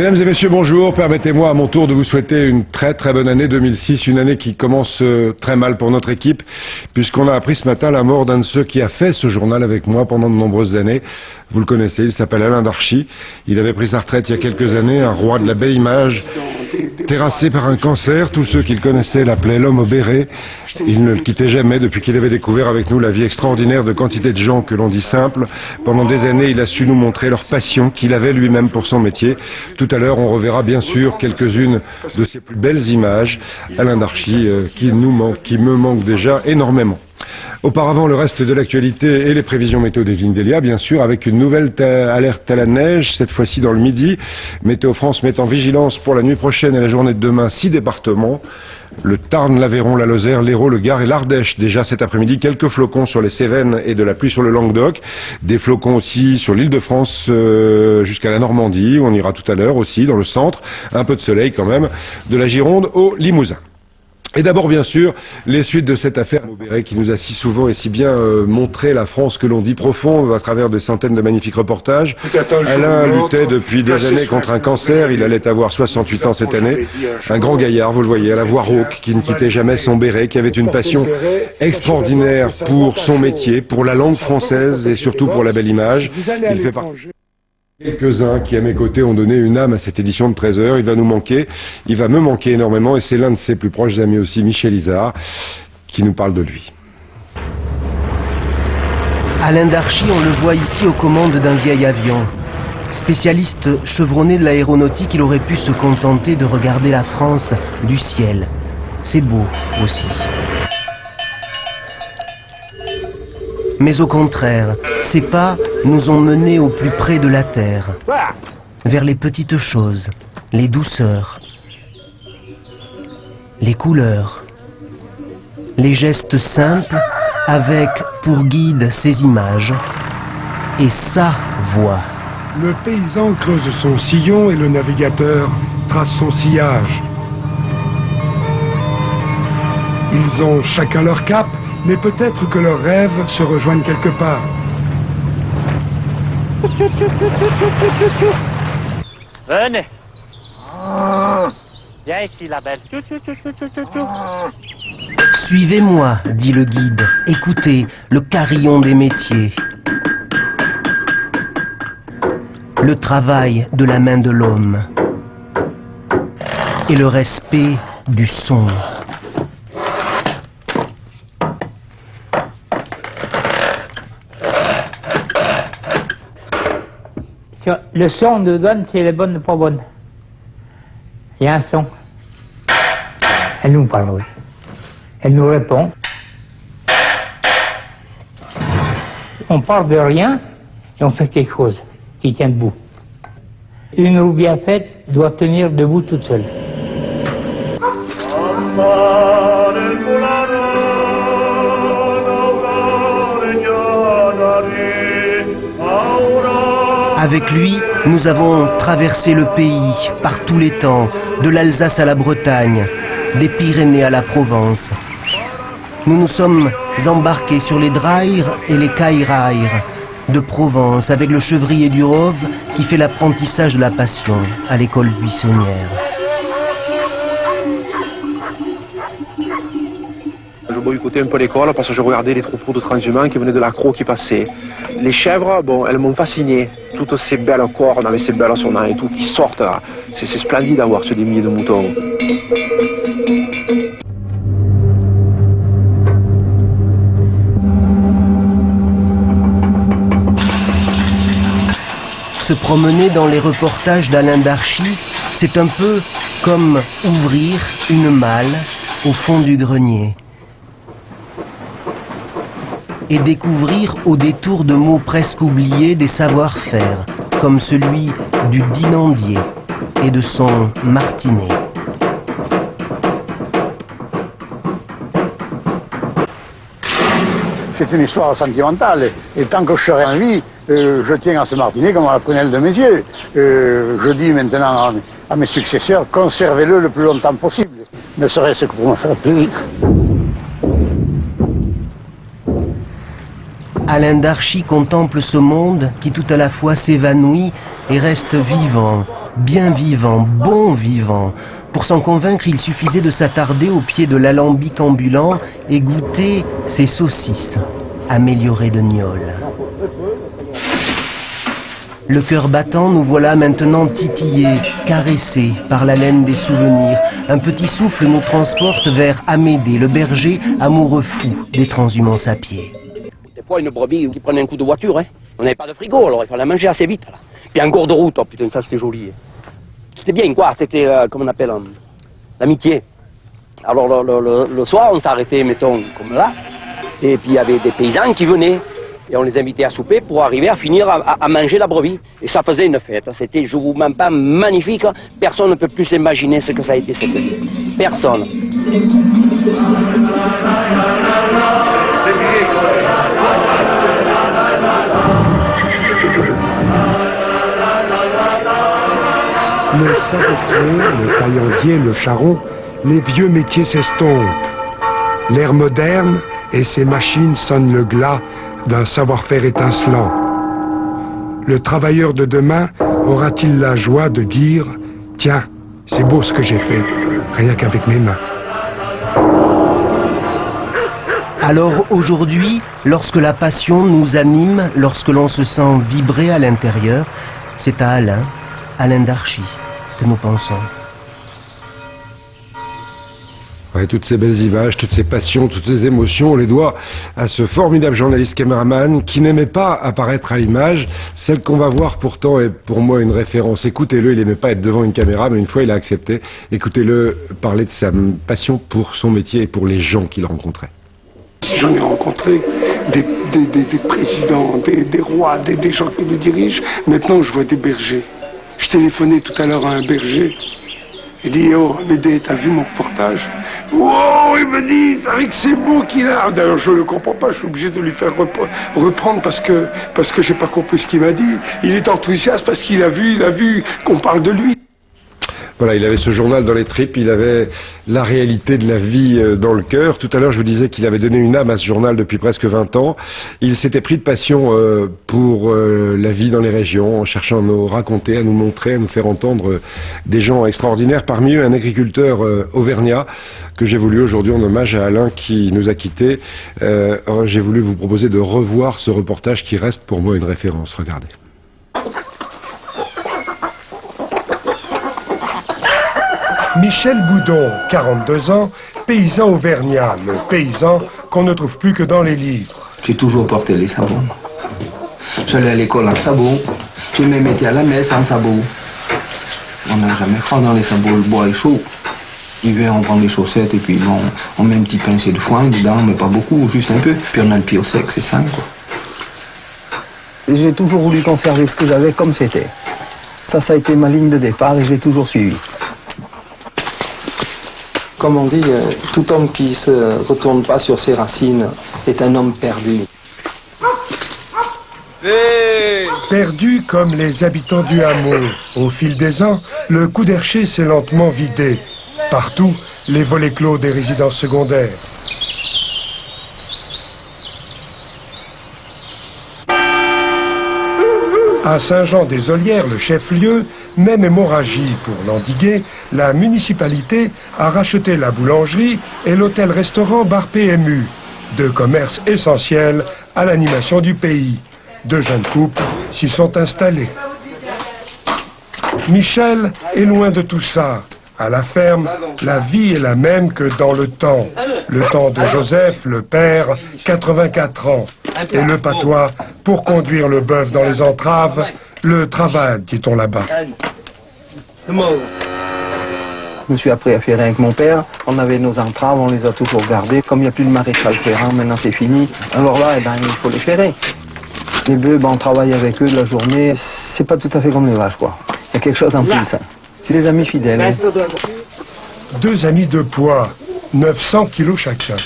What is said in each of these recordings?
Mesdames et messieurs, bonjour. Permettez-moi à mon tour de vous souhaiter une très très bonne année 2006, une année qui commence très mal pour notre équipe, puisqu'on a appris ce matin la mort d'un de ceux qui a fait ce journal avec moi pendant de nombreuses années. Vous le connaissez, il s'appelle Alain Darchy. Il avait pris sa retraite il y a quelques années, un roi de la belle image, terrassé par un cancer. Tous ceux qui le connaissaient l'appelaient l'homme au béret. Il ne le quittait jamais depuis qu'il avait découvert avec nous la vie extraordinaire de quantité de gens que l'on dit simples. Pendant des années, il a su nous montrer leur passion qu'il avait lui-même pour son métier. Tout à l'heure, on reverra bien sûr quelques-unes de ses plus belles images. Alain Darchy, qui me manque déjà énormément. Auparavant, le reste de l'actualité et les prévisions météo d'Evelyne Delia, bien sûr, avec une nouvelle alerte à la neige, cette fois-ci dans le Midi. Météo France met en vigilance pour la nuit prochaine et la journée de demain 6 départements. Le Tarn, l'Aveyron, la Lozère, l'Hérault, le Gard et l'Ardèche. Déjà cet après-midi, quelques flocons sur les Cévennes et de la pluie sur le Languedoc. Des flocons aussi sur l'Île-de-France jusqu'à la Normandie, où on ira tout à l'heure aussi, dans le centre. Un peu de soleil quand même. De la Gironde au Limousin. Et d'abord, bien sûr, les suites de cette affaire Maubéret qui nous a si souvent et si bien montré la France que l'on dit profonde à travers de centaines de magnifiques reportages. Alain luttait depuis des années contre un cancer. Il allait avoir 68 ans cette année. Un grand gaillard, vous le voyez, à la voix rauque, qui ne quittait jamais son béret, qui avait une passion extraordinaire pour son métier, pour la langue française et surtout pour la belle image. Il fait partie. Quelques-uns qui, à mes côtés, ont donné une âme à cette édition de 13h. Il va nous manquer. Il va me manquer énormément. Et c'est l'un de ses plus proches amis aussi, Michel Izard, qui nous parle de lui. Alain Darchy, on le voit ici aux commandes d'un vieil avion. Spécialiste chevronné de l'aéronautique, il aurait pu se contenter de regarder la France du ciel. C'est beau aussi. Mais au contraire, ces pas nous ont menés au plus près de la terre, vers les petites choses, les douceurs, les couleurs, les gestes simples avec pour guide ces images et sa voix. Le paysan creuse son sillon et le navigateur trace son sillage. Ils ont chacun leur cap, mais peut-être que leurs rêves se rejoignent quelque part. Venez. Viens ici, la belle. Suivez-moi, dit le guide. Écoutez le carillon des métiers. Le travail de la main de l'homme. Et le respect du son. Le son nous donne si elle est bonne ou pas bonne. Il y a un son. Elle nous parle, oui. Elle nous répond. On part de rien et on fait quelque chose qui tient debout. Une roue bien faite doit tenir debout toute seule. Avec lui, nous avons traversé le pays, par tous les temps, de l'Alsace à la Bretagne, des Pyrénées à la Provence. Nous nous sommes embarqués sur les Draïres et les Caïraïres de Provence, avec le chevrier du Rove qui fait l'apprentissage de la passion à l'école buissonnière. Je boycottais un peu l'école parce que je regardais les troupeaux de transhumants qui venaient de l'accro qui passaient. Les chèvres, bon, elles m'ont fasciné. Toutes ces belles cornes avec ces belles sonnailles et tout qui sortent là. C'est splendide d'avoir ce demi de moutons. Se promener dans les reportages d'Alain Darchy, c'est un peu comme ouvrir une malle au fond du grenier. Et découvrir au détour de mots presque oubliés des savoir-faire, comme celui du dinandier et de son martinet. C'est une histoire sentimentale, et tant que je serai en vie, je tiens à ce martinet comme à la prunelle de mes yeux. Je dis maintenant à mes successeurs, conservez-le le plus longtemps possible, ne serait-ce que pour me faire plaisir. Alain Darchy contemple ce monde qui tout à la fois s'évanouit et reste vivant, bien vivant, bon vivant. Pour s'en convaincre, il suffisait de s'attarder au pied de l'alambic ambulant et goûter ses saucisses, améliorées de gnôle. Le cœur battant, nous voilà maintenant titillés, caressés par la laine des souvenirs. Un petit souffle nous transporte vers Amédée, le berger amoureux fou des transhumances à pied. Des fois, une brebis qui prenait un coup de voiture, hein. On n'avait pas de frigo, alors il fallait la manger assez vite. Là. Puis en cours de route, oh putain, ça c'était joli. Hein. C'était bien, quoi, c'était, comment on appelle, l'amitié. Alors le soir, on s'arrêtait, mettons, comme là, et puis il y avait des paysans qui venaient. Et on les invitait à souper pour arriver à finir à manger la brebis. Et ça faisait une fête. C'était, je vous mens pas, magnifique. Personne ne peut plus s'imaginer ce que ça a été cette nuit. Personne. Le sabotier, le paillandier, le charron, les vieux métiers s'estompent. L'ère moderne et ses machines sonnent le glas d'un savoir-faire étincelant. Le travailleur de demain aura-t-il la joie de dire « Tiens, c'est beau ce que j'ai fait, rien qu'avec mes mains ». Alors aujourd'hui, lorsque la passion nous anime, lorsque l'on se sent vibrer à l'intérieur, c'est à Alain Darchy, que nous pensons. Ouais, toutes ces belles images, toutes ces passions, toutes ces émotions, on les doit à ce formidable journaliste caméraman qui n'aimait pas apparaître à l'image. Celle qu'on va voir pourtant est pour moi une référence. Écoutez-le, il n'aimait pas être devant une caméra, mais une fois il a accepté. Écoutez-le parler de sa passion pour son métier et pour les gens qu'il rencontrait. Si j'en ai rencontré des présidents, des rois, des gens qui nous dirigent, maintenant je vois des bergers. Je téléphonais tout à l'heure à un berger. Je dis, oh, Amédée, t'as vu mon reportage? Wow, il me dit, c'est vrai que c'est beau qu'il a. D'ailleurs, je le comprends pas, je suis obligé de lui faire reprendre parce que j'ai pas compris ce qu'il m'a dit. Il est enthousiaste parce qu'il a vu qu'on parle de lui. Voilà, il avait ce journal dans les tripes, il avait la réalité de la vie dans le cœur. Tout à l'heure, je vous disais qu'il avait donné une âme à ce journal depuis presque 20 ans. Il s'était pris de passion pour la vie dans les régions, en cherchant à nous raconter, à nous montrer, à nous faire entendre des gens extraordinaires. Parmi eux, un agriculteur auvergnat que j'ai voulu aujourd'hui en hommage à Alain qui nous a quittés. J'ai voulu vous proposer de revoir ce reportage qui reste pour moi une référence. Regardez. Michel Boudon, 42 ans, paysan auvergnat, le paysan qu'on ne trouve plus que dans les livres. J'ai toujours porté les sabots. J'allais à l'école en sabot. Je me mettais à la messe en sabot. On n'a jamais froid dans les sabots, le bois est chaud. L'hiver, on prend des chaussettes et puis bon, on met un petit pincé de foin dedans, mais pas beaucoup, juste un peu. Puis on a le pied au sec, c'est sain, quoi. J'ai toujours voulu conserver ce que j'avais comme c'était. Ça a été ma ligne de départ et je l'ai toujours suivi. Comme on dit, tout homme qui ne se retourne pas sur ses racines est un homme perdu. Perdu comme les habitants du hameau. Au fil des ans, le Coudercher s'est lentement vidé. Partout, les volets clos des résidences secondaires. À Saint-Jean-des-Olières, le chef-lieu, même hémorragie pour l'endiguer, la municipalité a racheté la boulangerie et l'hôtel-restaurant Bar PMU, deux commerces essentiels à l'animation du pays. Deux jeunes couples s'y sont installés. Michel est loin de tout ça. À la ferme, la vie est la même que dans le temps. Le temps de Joseph, le père, 84 ans. Et le patois, pour conduire le bœuf dans les entraves, le travail, dit-on là-bas. Je me suis appris à ferrer avec mon père. On avait nos entraves, on les a toujours gardées. Comme il n'y a plus de maréchal ferrant, maintenant c'est fini. Alors là, il faut les ferrer. Les bœufs, on travaille avec eux de la journée. C'est pas tout à fait comme les vaches, quoi. Il y a quelque chose en plus. C'est des amis fidèles. Deux amis de poids, 900 kilos chacun.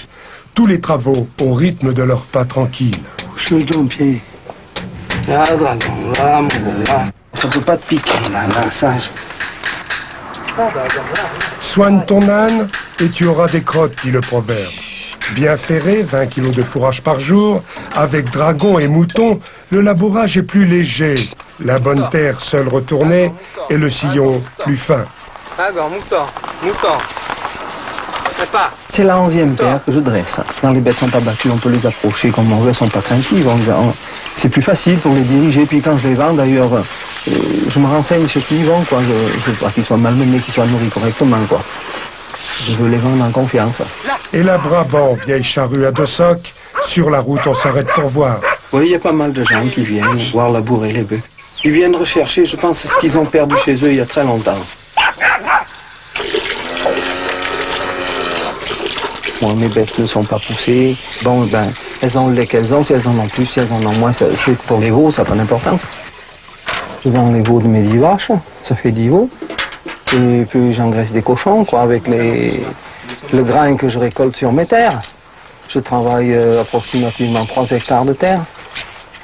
Tous les travaux au rythme de leur pas tranquille. Sur ton pied. Là, dragon, là, mon bon, là. Ça peut pas te piquer, là, sage. Soigne ton âne et tu auras des crottes, dit le proverbe. Bien ferré, 20 kilos de fourrage par jour, avec dragon et mouton, le labourage est plus léger. La bonne terre seule retournée et le sillon plus fin. C'est la 11e paire que je dresse. Quand les bêtes sont pas battues, on peut les approcher comme on veut, elles sont pas craintives. C'est plus facile pour les diriger. Puis quand je les vends, d'ailleurs, je me renseigne sur qui ils vont, quoi. Je veux pas qu'ils soient malmenés, qu'ils soient nourris correctement, quoi. Je veux les vendre en confiance. Et la Brabant, vieille charrue à 2 socs, sur la route on s'arrête pour voir. Oui, il y a pas mal de gens qui viennent voir labourer les bœufs. Ils viennent rechercher, je pense, ce qu'ils ont perdu chez eux il y a très longtemps. Bon, mes bêtes ne sont pas poussées. Bon, ben, elles ont le lait qu'elles ont. Si elles en ont plus, si elles en ont moins, c'est pour les veaux, ça n'a pas d'importance. Je vends les veaux de mes 10 vaches, ça fait 10 veaux. Et puis j'engraisse des cochons, quoi, avec le grain que je récolte sur mes terres. Je travaille approximativement 3 hectares de terre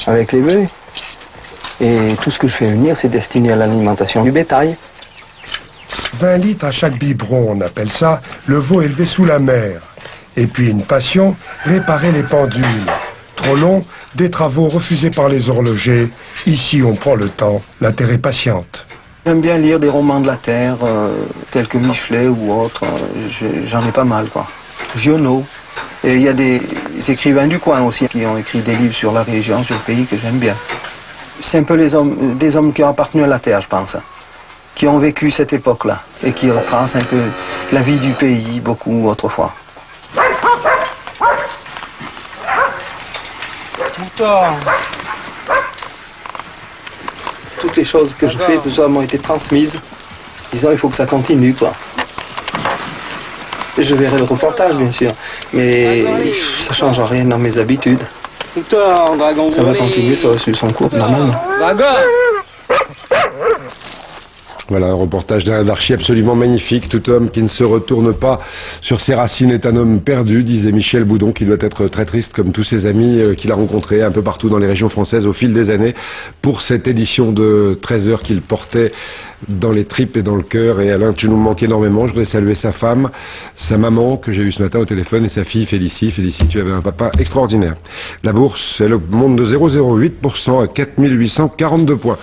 avec les bœufs. Et tout ce que je fais venir, c'est destiné à l'alimentation du bétail. 20 litres à chaque biberon, on appelle ça le veau élevé sous la mer. Et puis une passion, réparer les pendules. Trop long, des travaux refusés par les horlogers. Ici, on prend le temps, la terre est patiente. J'aime bien lire des romans de la terre, tels que Michelet ou autres. J'en ai pas mal, quoi. Giono. Et il y a des écrivains du coin aussi qui ont écrit des livres sur la région, sur le pays, que j'aime bien. C'est un peu des hommes qui ont appartenu à la terre, je pense, qui ont vécu cette époque-là et qui retracent un peu la vie du pays, beaucoup autrefois. Toutes les choses que je fais, tout ça m'ont été transmises. Disons, il faut que ça continue, quoi. Et je verrai le reportage, bien sûr, mais ça ne change rien dans mes habitudes. Ça va continuer, ça va suivre son cours, normalement. Voilà un reportage d'Archie absolument magnifique. Tout homme qui ne se retourne pas sur ses racines est un homme perdu, disait Michel Boudon, qui doit être très triste comme tous ses amis qu'il a rencontrés un peu partout dans les régions françaises au fil des années pour cette édition de 13 heures qu'il portait dans les tripes et dans le cœur. Et Alain, tu nous manques énormément. Je voudrais saluer sa femme, sa maman que j'ai eue ce matin au téléphone et sa fille Félicie. Félicie, tu avais un papa extraordinaire. La bourse, elle monte de 0,08% à 4842 points.